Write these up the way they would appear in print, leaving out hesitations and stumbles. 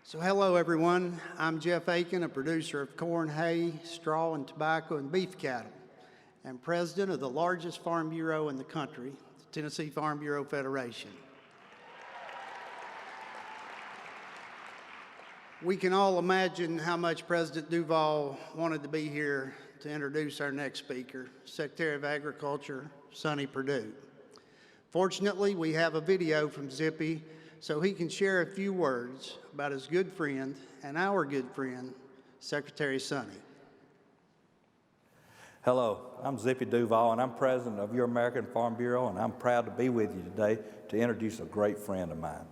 So hello everyone, I'm Jeff Aiken, a producer of corn, hay, straw, and tobacco and beef cattle, and president of the largest farm bureau in the country, the Tennessee Farm Bureau Federation. We can all imagine how much President Duval wanted to be here to introduce our next speaker, Secretary of Agriculture, Sonny Perdue. Fortunately, we have a video from Zippy so he can share a few words about his good friend and our good friend, Secretary Sonny. Hello, I'm Zippy Duval, and I'm president of your American Farm Bureau, and I'm proud to be with you today to introduce a great friend of mine.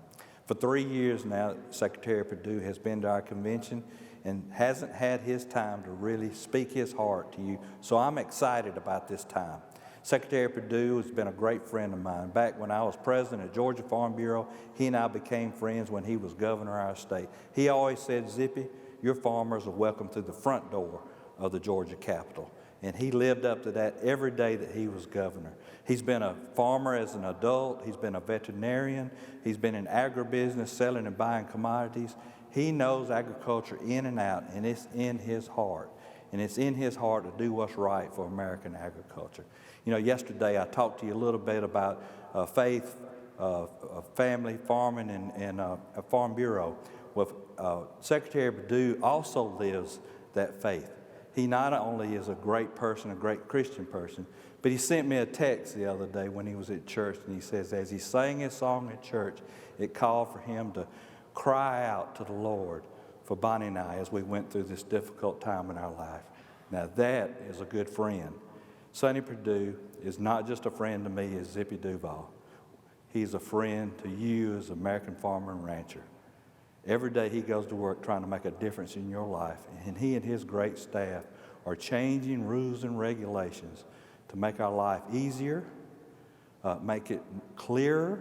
For 3 years now, Secretary Perdue has been to our convention and hasn't had his time to really speak his heart to you, so I'm excited about this time. Secretary Perdue has been a great friend of mine. Back when I was president of Georgia Farm Bureau, he and I became friends when he was governor of our state. He always said, Zippy, your farmers are welcome through the front door of the Georgia Capitol. And he lived up to that every day that he was governor. He's been a farmer as an adult. He's been a veterinarian. He's been in agribusiness, selling and buying commodities. He knows agriculture in and out, and it's in his heart. And it's in his heart to do what's right for American agriculture. You know, yesterday I talked to you a little bit about faith, family, farming, and a farm bureau. Well, Secretary Perdue also lives that faith. He not only is a great person, a great Christian person, but he sent me a text the other day when he was at church, and he says as he sang his song at church, it called for him to cry out to the Lord for Bonnie and I as we went through this difficult time in our life. Now that is a good friend. Sonny Perdue is not just a friend to me as Zippy Duval. He's a friend to you as an American farmer and rancher. Every day he goes to work trying to make a difference in your life, and he and his great staff are changing rules and regulations to make our life easier, make it clearer,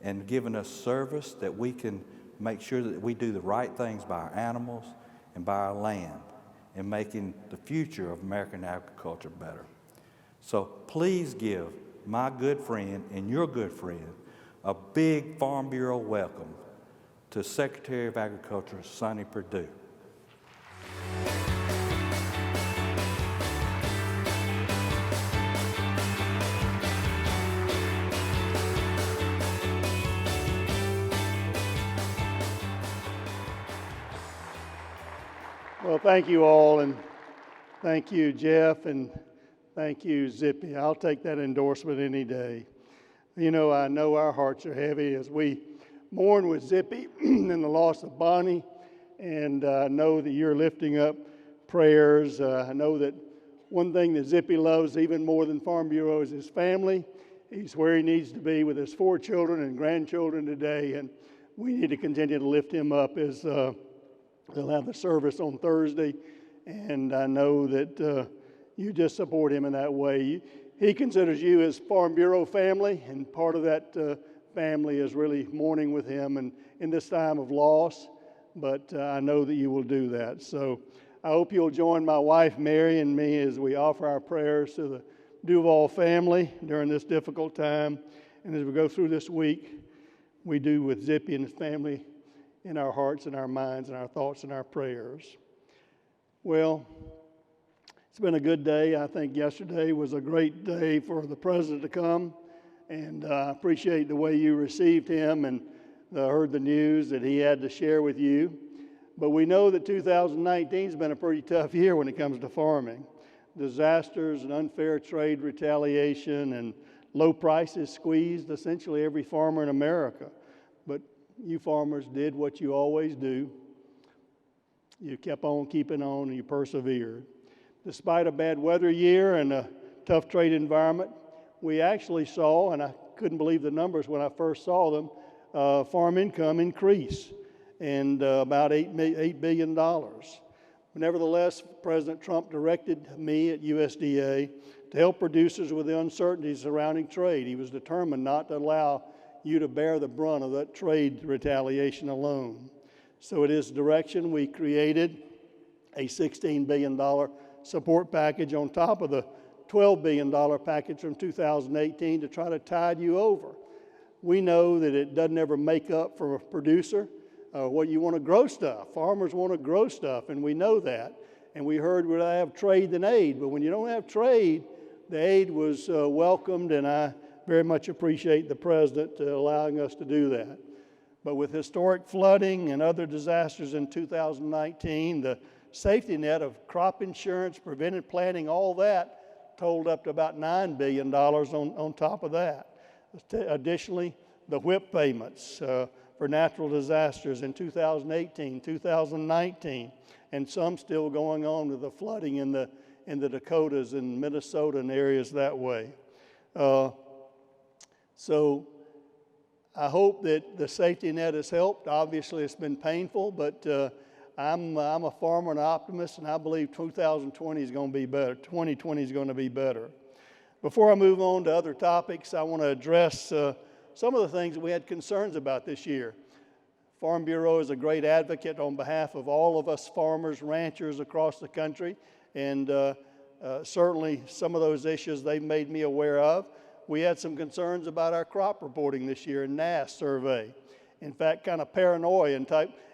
and giving us service that we can make sure that we do the right things by our animals and by our land, and making the future of American agriculture better. So please give my good friend and your good friend a big Farm Bureau welcome to Secretary of Agriculture, Sonny Perdue. Well, thank you all, and thank you, Jeff, and thank you, Zippy. I'll take that endorsement any day. You know, I know our hearts are heavy as we mourn with Zippy and the loss of Bonnie, and I know that you're lifting up prayers. I know that one thing that Zippy loves even more than Farm Bureau is his family. He's where he needs to be with his 4 children and grandchildren today, and we need to continue to lift him up as they'll have the service on Thursday, and I know that you just support him in that way. He considers you his Farm Bureau family, and part of that family is really mourning with him and in this time of loss, but I know that you will do that. So I hope you'll join my wife Mary and me as we offer our prayers to the Duval family during this difficult time. And as we go through this week, we do with Zippy and his family in our hearts and our minds and our thoughts and our prayers. Well, it's been a good day. I think yesterday was a great day for the president to come, and I appreciate the way you received him and heard the news that he had to share with you. But we know that 2019 has been a pretty tough year when it comes to farming. Disasters and unfair trade retaliation and low prices squeezed essentially every farmer in America. But you farmers did what you always do. You kept on keeping on and you persevered. Despite a bad weather year and a tough trade environment, we actually saw, and I couldn't believe the numbers when I first saw them, farm income increase and about $8 billion. Nevertheless, President Trump directed me at USDA to help producers with the uncertainties surrounding trade. He was determined not to allow you to bear the brunt of that trade retaliation alone. So at his direction, we created a $16 billion support package on top of the $12 billion package from 2018 to try to tide you over. We know that it doesn't ever make up for a producer what you want to grow stuff. Farmers want to grow stuff, and we know that. And we heard we'd rather have trade than aid. But when you don't have trade, the aid was welcomed, and I very much appreciate the President allowing us to do that. But with historic flooding and other disasters in 2019, the safety net of crop insurance, preventive planting, all that totaled up to about $9 billion on top of that. Additionally, the WHIP payments for natural disasters in 2018, 2019, and some still going on with the flooding in the Dakotas and Minnesota and areas that way. So I hope that the safety net has helped. Obviously, it's been painful, but I'm a farmer and optimist, and I believe 2020 is going to be better. 2020 is going to be better. Before I move on to other topics, I want to address some of the things that we had concerns about this year. Farm Bureau is a great advocate on behalf of all of us farmers, ranchers across the country, and certainly some of those issues they've made me aware of. We had some concerns about our crop reporting this year in NASS survey. In fact, kind of paranoia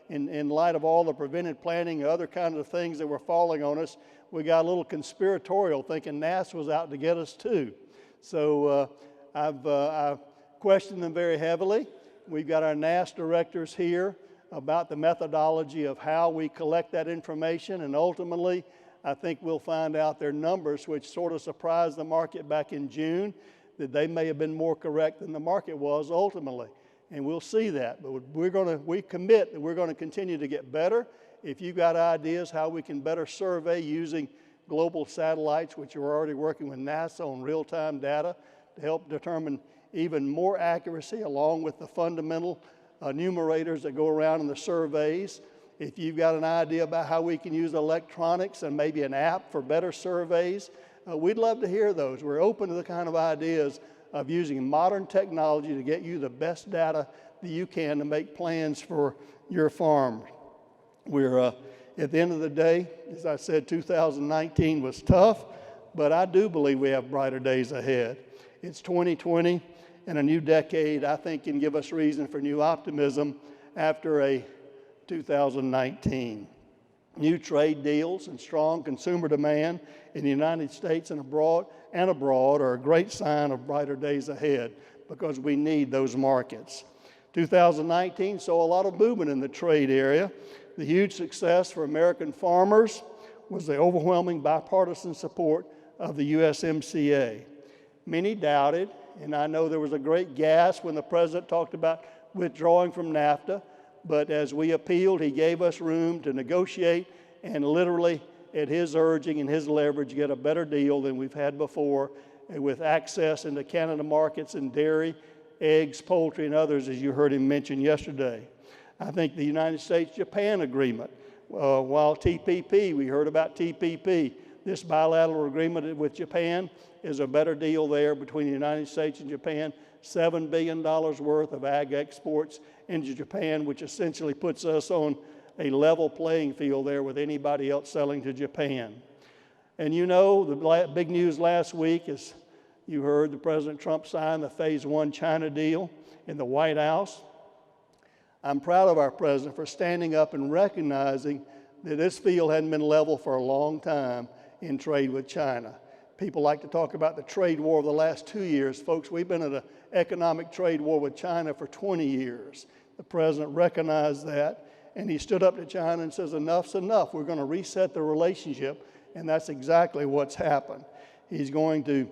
in light of all the preventive planting and other kinds of things that were falling on us. We got a little conspiratorial, thinking NASS was out to get us too. So I've questioned them very heavily. We've got our NASS directors here about the methodology of how we collect that information, and ultimately I think we'll find out their numbers, which sort of surprised the market back in June, that they may have been more correct than the market was ultimately. And we'll see that. But we commit that we're going to continue to get better. If you've got ideas how we can better survey using global satellites, which we're already working with NASA on real-time data to help determine even more accuracy, along with the fundamental numerators that go around in the surveys. If you've got an idea about how we can use electronics and maybe an app for better surveys, we'd love to hear those. We're open to the kind of ideas of using modern technology to get you the best data that you can to make plans for your farm. We're, at the end of the day, as I said, 2019 was tough, but I do believe we have brighter days ahead. It's 2020, and a new decade, I think, can give us reason for new optimism after a 2019. New trade deals and strong consumer demand in the United States and abroad are a great sign of brighter days ahead, because we need those markets. 2019 saw a lot of movement in the trade area. The huge success for American farmers was the overwhelming bipartisan support of the USMCA. Many doubted, and I know there was a great gasp when the President talked about withdrawing from NAFTA, but as we appealed, he gave us room to negotiate and literally, at his urging and his leverage, get a better deal than we've had before, with access into Canada markets in dairy, eggs, poultry, and others, as you heard him mention yesterday. I think the United States-Japan agreement, while TPP, we heard about TPP, this bilateral agreement with Japan is a better deal there between the United States and Japan, $7 billion worth of ag exports into Japan, which essentially puts us on a level playing field there with anybody else selling to Japan. And you know, the big news last week is you heard the President Trump signed the Phase 1 China deal in the White House. I'm proud of our President for standing up and recognizing that this field hadn't been level for a long time in trade with China. People like to talk about the trade war of the last 2 years. Folks, we've been in an economic trade war with China for 20 years. The President recognized that, and he stood up to China and says, enough's enough. We're going to reset the relationship, and that's exactly what's happened. He's going to,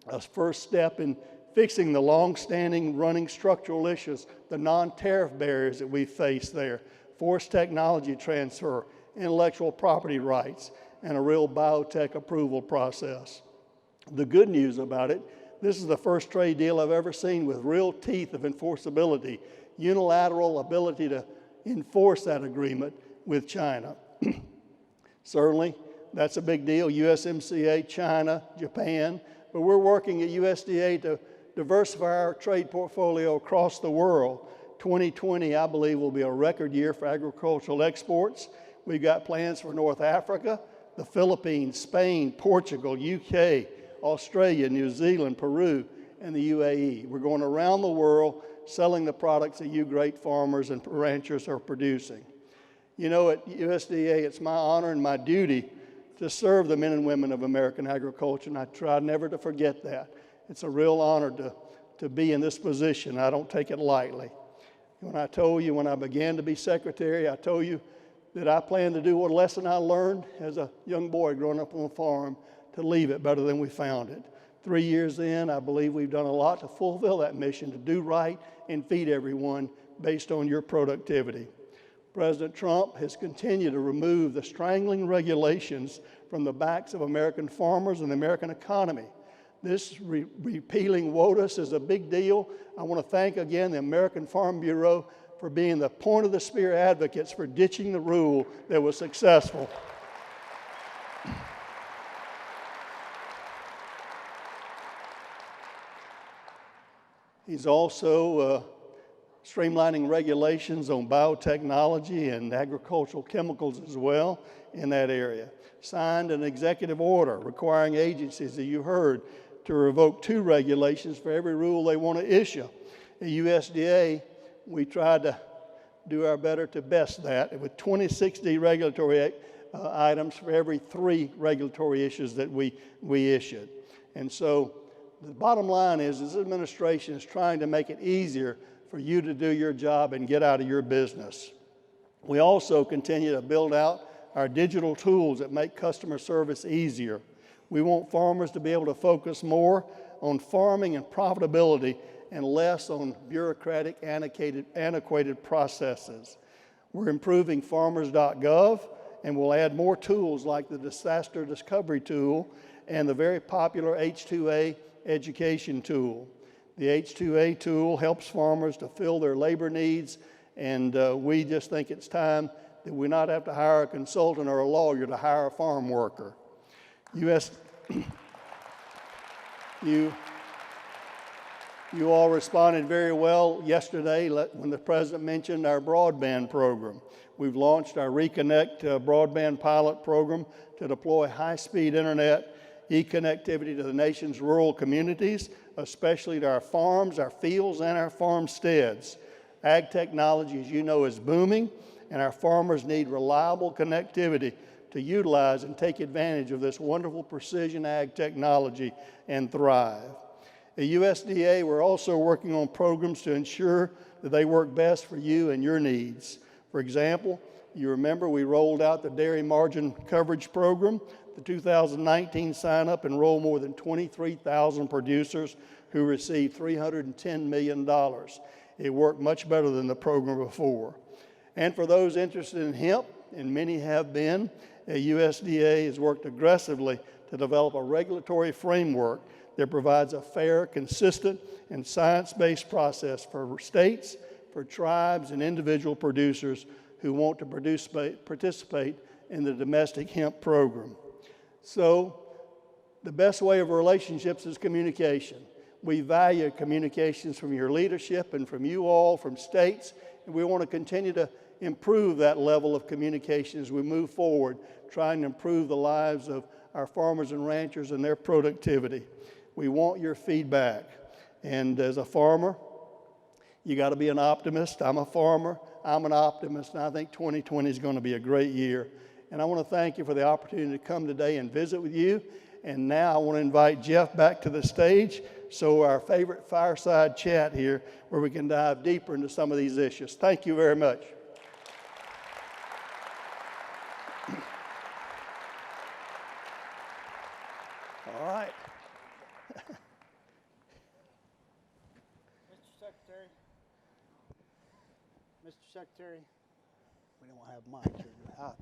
a first step in fixing the long-standing running structural issues, the non-tariff barriers that we face there, forced technology transfer, intellectual property rights, and a real biotech approval process. The good news about it, this is the first trade deal I've ever seen with real teeth of enforceability, unilateral ability to enforce that agreement with China. Certainly, that's a big deal, USMCA, China, Japan, but we're working at USDA to diversify our trade portfolio across the world. 2020, I believe, will be a record year for agricultural exports. We've got plans for North Africa, the Philippines, Spain, Portugal, UK, Australia, New Zealand, Peru, and the UAE. We're going around the world selling the products that you great farmers and ranchers are producing. You know, at USDA, it's my honor and my duty to serve the men and women of American agriculture, and I try never to forget that. It's a real honor to be in this position. I don't take it lightly. When I began to be secretary, I told you that I plan to do what lesson I learned as a young boy growing up on a farm, to leave it better than we found it. 3 years in, I believe we've done a lot to fulfill that mission, to do right and feed everyone based on your productivity. President Trump has continued to remove the strangling regulations from the backs of American farmers and the American economy. This repealing WOTUS is a big deal. I want to thank again the American Farm Bureau for being the point of the spear advocates for ditching the rule that was successful. He's also streamlining regulations on biotechnology and agricultural chemicals as well in that area. Signed an executive order requiring agencies, as you heard, to revoke 2 regulations for every rule they want to issue. At USDA, we tried to do our better to best that with 2060 regulatory items for every 3 regulatory issues that we issued. And so the bottom line is this administration is trying to make it easier for you to do your job and get out of your business. We also continue to build out our digital tools that make customer service easier. We want farmers to be able to focus more on farming and profitability and less on bureaucratic, antiquated processes. We're improving farmers.gov, and we'll add more tools like the disaster discovery tool and the very popular H2A education tool. The H2A tool helps farmers to fill their labor needs, and we just think it's time that we not have to hire a consultant or a lawyer to hire a farm worker. You all responded very well yesterday when the President mentioned our broadband program. We've launched our Reconnect broadband pilot program to deploy high-speed internet e-connectivity to the nation's rural communities, especially to our farms, our fields, and our farmsteads. Ag technology, as you know, is booming, and our farmers need reliable connectivity to utilize and take advantage of this wonderful precision ag technology and thrive. At USDA, we're also working on programs to ensure that they work best for you and your needs. For example, you remember we rolled out the Dairy Margin Coverage Program. The 2019 sign-up enrolled more than 23,000 producers who received $310 million. It worked much better than the program before. And for those interested in hemp, and many have been, USDA has worked aggressively to develop a regulatory framework that provides a fair, consistent, and science-based process for states, for tribes, and individual producers who want to participate in the domestic hemp program. So, the best way of relationships is communication. We value communications from your leadership and from you all, from states, and we want to continue to improve that level of communication as we move forward, trying to improve the lives of our farmers and ranchers and their productivity. We want your feedback. And as a farmer, you got to be an optimist. I'm a farmer. I'm an optimist, and I think 2020 is going to be a great year. And I want to thank you for the opportunity to come today and visit with you. And now I want to invite Jeff back to the stage, so our favorite fireside chat here, where we can dive deeper into some of these issues. Thank you very much. All right. Mr. Secretary, we don't have mics here.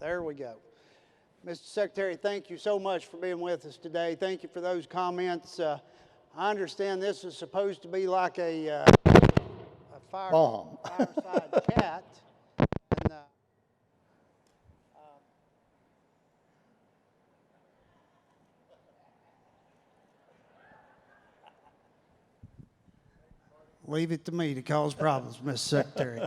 There we go. Mr. Secretary, thank you so much for being with us today. Thank you for those comments. I understand this is supposed to be like a fireside chat. And, leave it to me to cause problems, Mr. Secretary.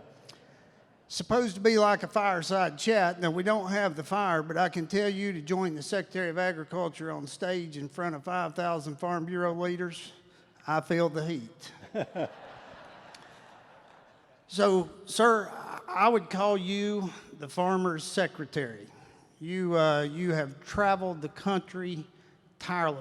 Supposed to be like a fireside chat. Now, we don't have the fire, but I can tell you to join the Secretary of Agriculture on stage in front of 5,000 Farm Bureau leaders, I feel the heat. So, sir, I would call you the farmer's secretary. You have traveled the country tirelessly.